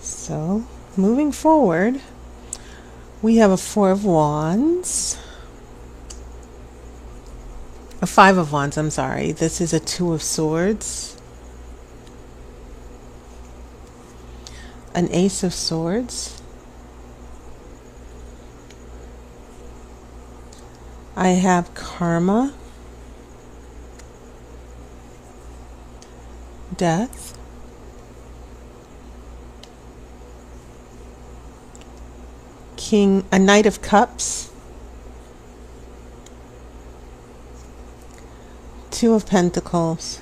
So, moving forward, we have a Four of Wands. A Five of Wands, I'm sorry. This is a Two of Swords. An Ace of Swords. I have Karma. Death. A Knight of Cups. Two of Pentacles.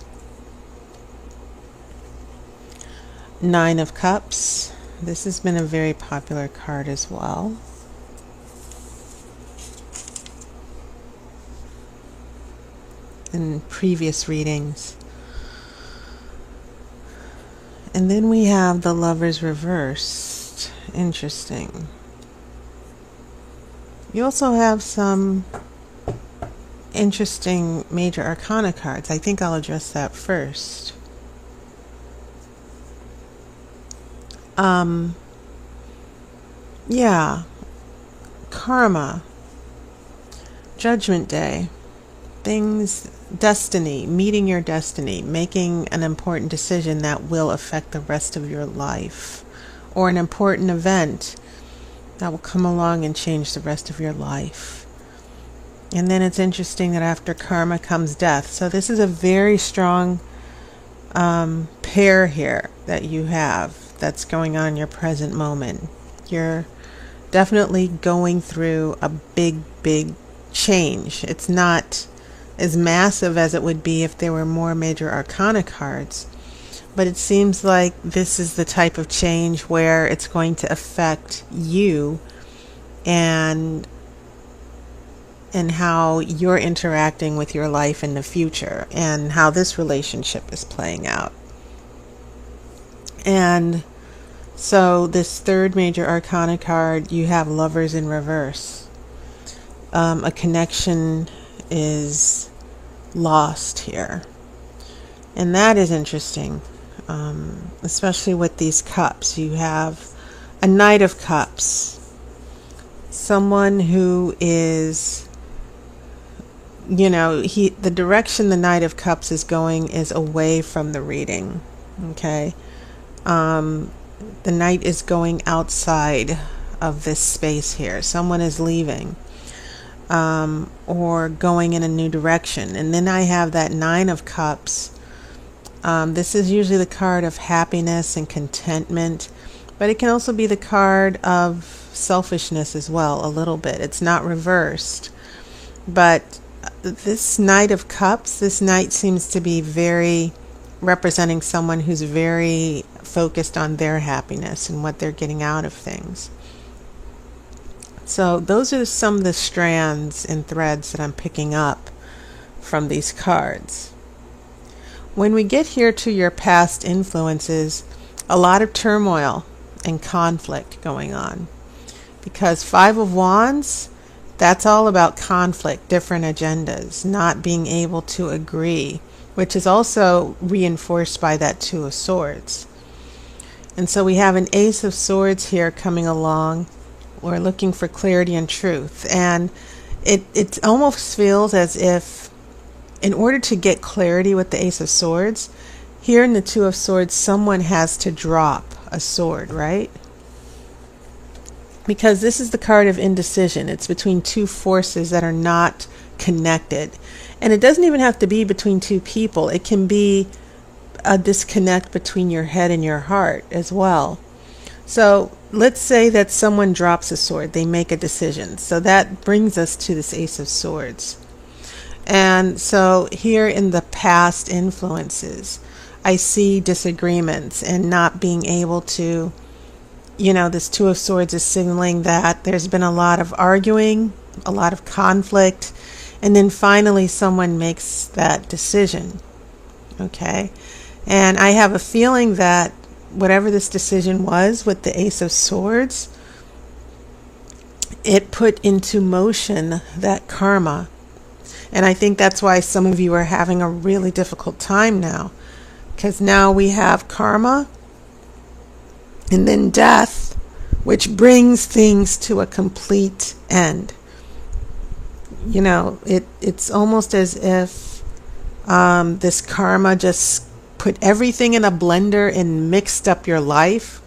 Nine of Cups. This has been a very popular card as well. In previous readings. And then we have the Lovers reversed. Interesting. You also have some interesting major arcana cards. I think I'll address that first. Yeah. Karma. Judgment Day. Things, destiny, meeting your destiny, making an important decision that will affect the rest of your life, or an important event that will come along and change the rest of your life. And then it's interesting that after karma comes death. So this is a very strong pair here that you have that's going on in your present moment. You're definitely going through a big change. It's not as massive as it would be if there were more major arcana cards. But it seems like this is the type of change where it's going to affect you and how you're interacting with your life in the future and how this relationship is playing out. And so this third major arcana card, you have Lovers in reverse. A connection is lost here. And that is interesting. Especially with these cups. You have a Knight of Cups. Someone who is, the direction the Knight of Cups is going is away from the reading. Okay. The Knight is going outside of this space here. Someone is leaving. Or going in a new direction. And then I have that Nine of Cups. This is usually the card of happiness and contentment, but it can also be the card of selfishness as well, a little bit. It's not reversed. But this Knight of Cups, this Knight seems to be very representing someone who's very focused on their happiness and what they're getting out of things. So those are some of the strands and threads that I'm picking up from these cards. When we get here to your past influences, a lot of turmoil and conflict going on. Because Five of Wands, that's all about conflict, different agendas, not being able to agree, which is also reinforced by that Two of Swords. And so we have an Ace of Swords here coming along. We're looking for clarity and truth. And it almost feels as if in order to get clarity with the Ace of Swords, here in the Two of Swords, someone has to drop a sword, right? Because this is the card of indecision. It's between two forces that are not connected. And it doesn't even have to be between two people. It can be a disconnect between your head and your heart as well. So let's say that someone drops a sword. They make a decision. So that brings us to this Ace of Swords. And so here in the past influences, I see disagreements and not being able to, this Two of Swords is signaling that there's been a lot of arguing, a lot of conflict, and then finally someone makes that decision. Okay? And I have a feeling that whatever this decision was with the Ace of Swords, it put into motion that karma. And I think that's why some of you are having a really difficult time now. Because now we have karma And then death, which brings things to a complete end. You know, it's almost as if this karma just put everything in a blender and mixed up your life.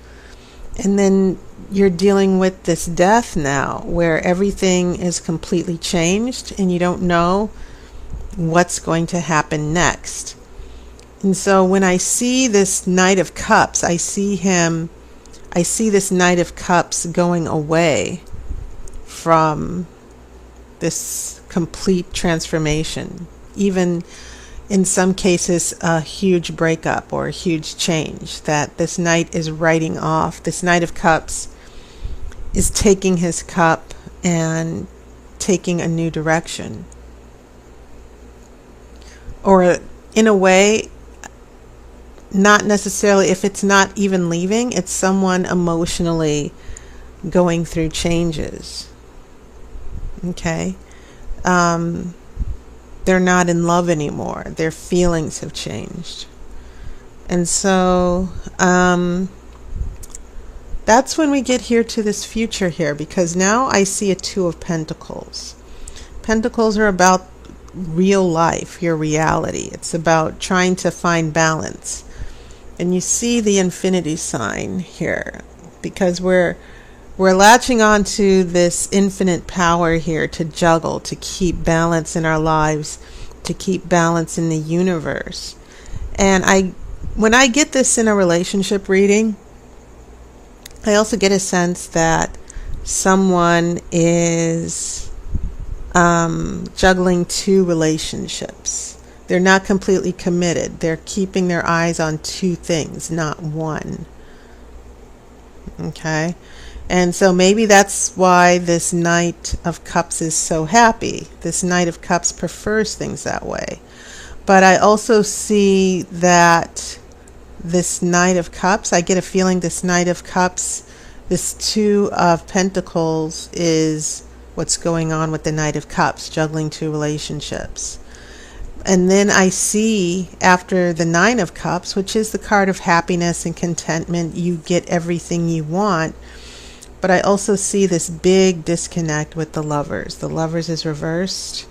And then you're dealing with this death now where everything is completely changed and you don't know what's going to happen next. And so when I see this Knight of Cups, I see this Knight of Cups going away from this complete transformation. Even in some cases, a huge breakup or a huge change that this Knight is writing off. This Knight of Cups is taking his cup and taking a new direction. Or in a way, not necessarily, if it's not even leaving, it's someone emotionally going through changes. Okay? They're not in love anymore. Their feelings have changed. And so that's when we get here to this future here, because now I see a Two of Pentacles. Pentacles are about real life, your reality. It's about trying to find balance. And you see the infinity sign here, because we're latching on to this infinite power here to juggle, to keep balance in our lives, to keep balance in the universe. And when I get this in a relationship reading, I also get a sense that someone is juggling two relationships. They're not completely committed. They're keeping their eyes on two things, not one. Okay? And so maybe that's why this Knight of Cups is so happy. This Knight of Cups prefers things that way. But I also see that this Knight of Cups, I get a feeling this Knight of Cups, this Two of Pentacles is what's going on with the Knight of Cups, juggling two relationships. And then I see after the Nine of Cups, which is the card of happiness and contentment, you get everything you want. But I also see this big disconnect with the Lovers. The Lovers is reversed.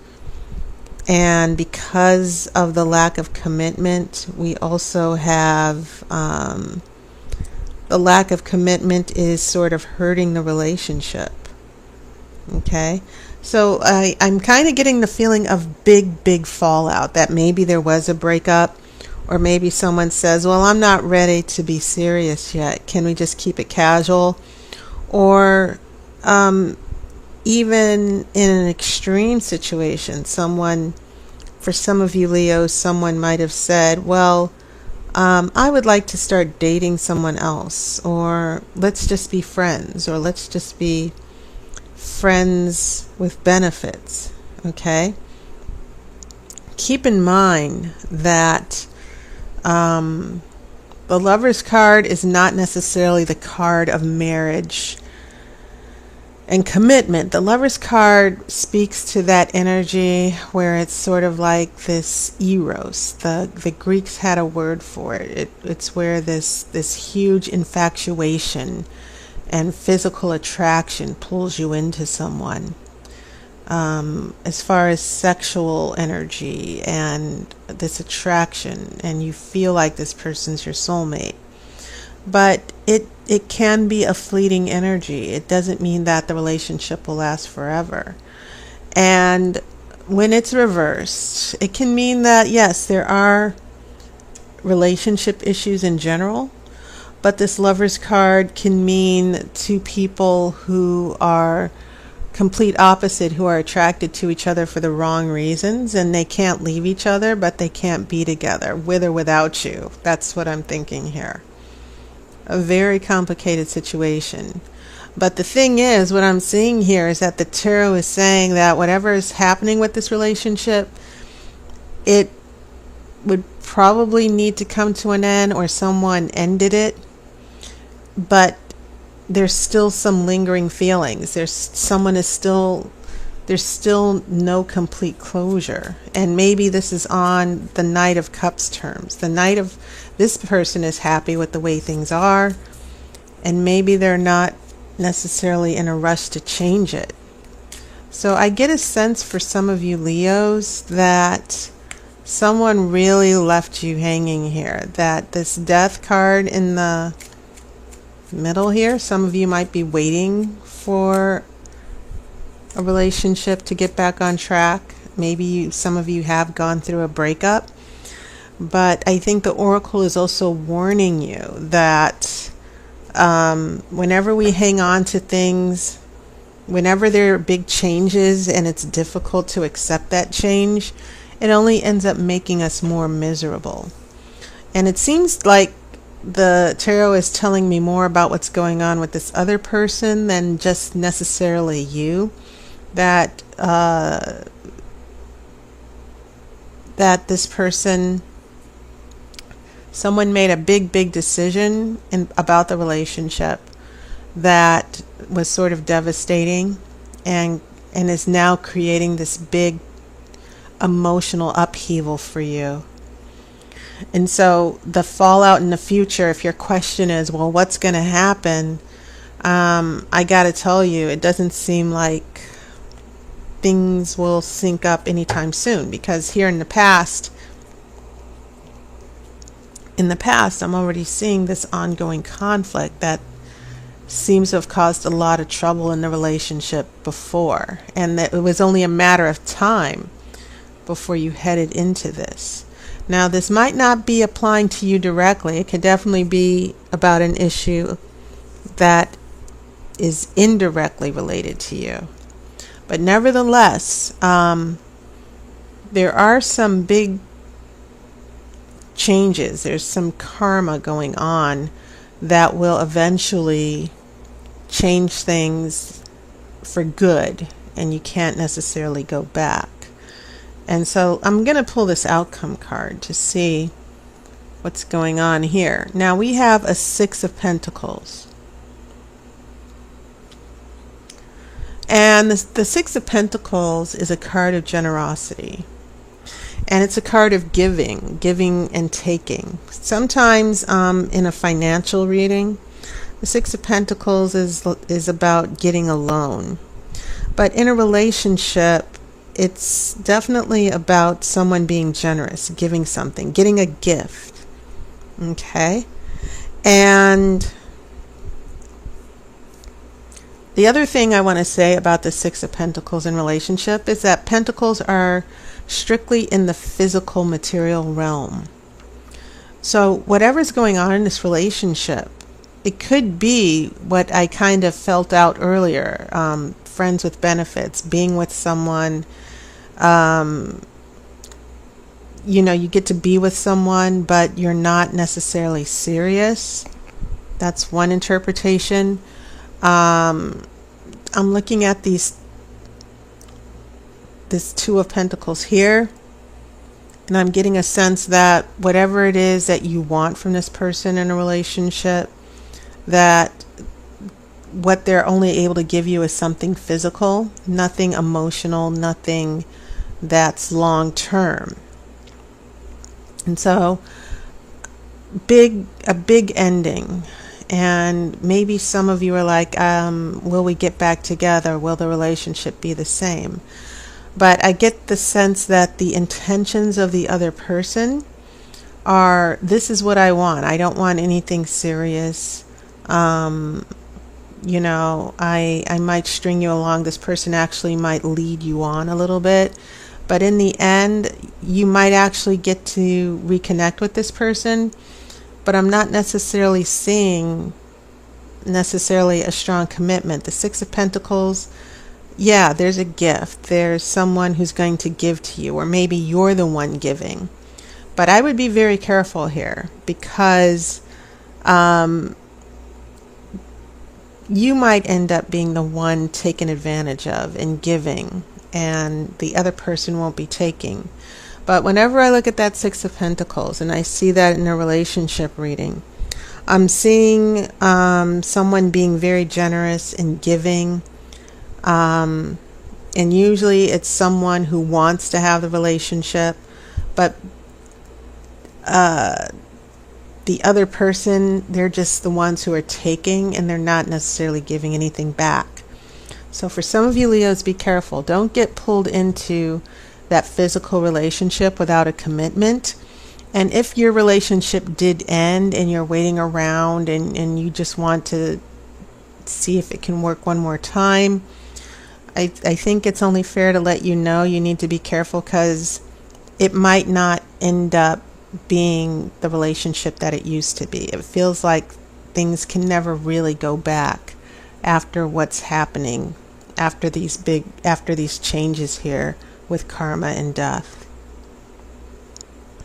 And because of the lack of commitment, we also have the lack of commitment is sort of hurting the relationship. Okay? So I'm kind of getting the feeling of big fallout, that maybe there was a breakup, or maybe someone says, well, I'm not ready to be serious yet. Can we just keep it casual? Or even in an extreme situation, for some of you Leos, someone might have said, well, I would like to start dating someone else, or let's just be friends, or let's just be friends with benefits. Okay? Keep in mind that the Lover's card is not necessarily the card of marriage and commitment. The Lover's card speaks to that energy where it's sort of like this eros. The Greeks had a word for it. It's where this huge infatuation and physical attraction pulls you into someone. As far as sexual energy and this attraction, and you feel like this person's your soulmate. But it can be a fleeting energy. It doesn't mean that the relationship will last forever. And when it's reversed, it can mean that, yes, there are relationship issues in general, but this Lover's card can mean two people who are complete opposite, who are attracted to each other for the wrong reasons, and they can't leave each other, but they can't be together, with or without you. That's what I'm thinking here. A very complicated situation. But the thing is, what I'm seeing here is that the tarot is saying that whatever is happening with this relationship, it would probably need to come to an end, or someone ended it, but there's still some lingering feelings. There's still no complete closure. And maybe this is on the Knight of Cups terms. This person is happy with the way things are. and maybe they're not necessarily in a rush to change it. So I get a sense for some of you Leos that someone really left you hanging here, that this death card in the middle here, some of you might be waiting for a relationship to get back on track. Maybe some of you have gone through a breakup, but I think the oracle is also warning you that whenever we hang on to things, whenever there are big changes and it's difficult to accept that change, it only ends up making us more miserable. And it seems like the tarot is telling me more about what's going on with this other person than just necessarily you. That this person, someone made a big decision about the relationship that was sort of devastating and is now creating this big emotional upheaval for you. And so the fallout in the future, if your question is, well, what's going to happen? I got to tell you, it doesn't seem like things will sync up anytime soon, because here in the past, I'm already seeing this ongoing conflict that seems to have caused a lot of trouble in the relationship before, and that it was only a matter of time before you headed into this. Now, this might not be applying to you directly. It could definitely be about an issue that is indirectly related to you. But nevertheless, there are some big changes. There's some karma going on that will eventually change things for good, and you can't necessarily go back. And so I'm going to pull this outcome card to see what's going on here. Now we have a Six of Pentacles. And the Six of Pentacles is a card of generosity. And it's a card of giving and taking. Sometimes in a financial reading, the Six of Pentacles is about getting a loan. But in a relationship, it's definitely about someone being generous, giving something, getting a gift. Okay? And the other thing I want to say about the Six of Pentacles in relationship is that Pentacles are strictly in the physical material realm. So whatever's going on in this relationship, it could be what I kind of felt out earlier, friends with benefits, being with someone, you get to be with someone, but you're not necessarily serious. That's one interpretation. I'm looking at this Two of Pentacles here, and I'm getting a sense that whatever it is that you want from this person in a relationship, that what they're only able to give you is something physical, nothing emotional, nothing that's long term. And so a big ending. And maybe some of you are like, will we get back together? Will the relationship be the same? But I get the sense that the intentions of the other person are, this is what I want. I don't want anything serious. I might string you along. This person actually might lead you on a little bit. But in the end, you might actually get to reconnect with this person. But I'm not necessarily seeing a strong commitment. The Six of Pentacles, yeah, there's a gift. There's someone who's going to give to you, or maybe you're the one giving. But I would be very careful here, because you might end up being the one taken advantage of and giving, and the other person won't be taking. But whenever I look at that Six of Pentacles and I see that in a relationship reading, I'm seeing someone being very generous and giving. And usually it's someone who wants to have the relationship, but the other person, they're just the ones who are taking, and they're not necessarily giving anything back. So for some of you Leos, be careful. Don't get pulled into that physical relationship without a commitment. And if your relationship did end and you're waiting around and you just want to see if it can work one more time, I think it's only fair to let you know you need to be careful, because it might not end up being the relationship that it used to be. It feels like things can never really go back after what's happening, after these changes here with karma and death.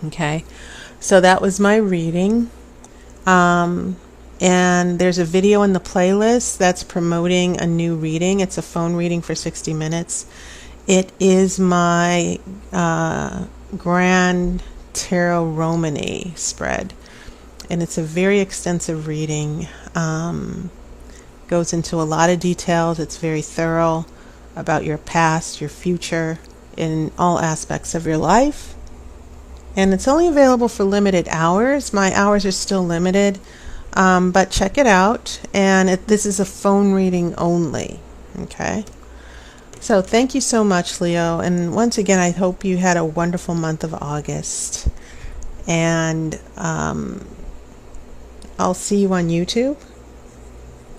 Okay, so that was my reading. And there's a video in the playlist that's promoting a new reading. It's a phone reading for 60 minutes. It is my Grand Tarot Romany spread, and it's a very extensive reading. Goes into a lot of details. It's very thorough about your past, your future, in all aspects of your life. And it's only available for limited hours. My hours are still limited, but check it out. And this is a phone reading only. Okay. So thank you so much, Leo. And once again, I hope you had a wonderful month of August. And I'll see you on YouTube.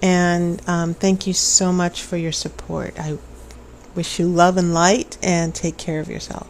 And thank you so much for your support. I wish you love and light, and take care of yourself.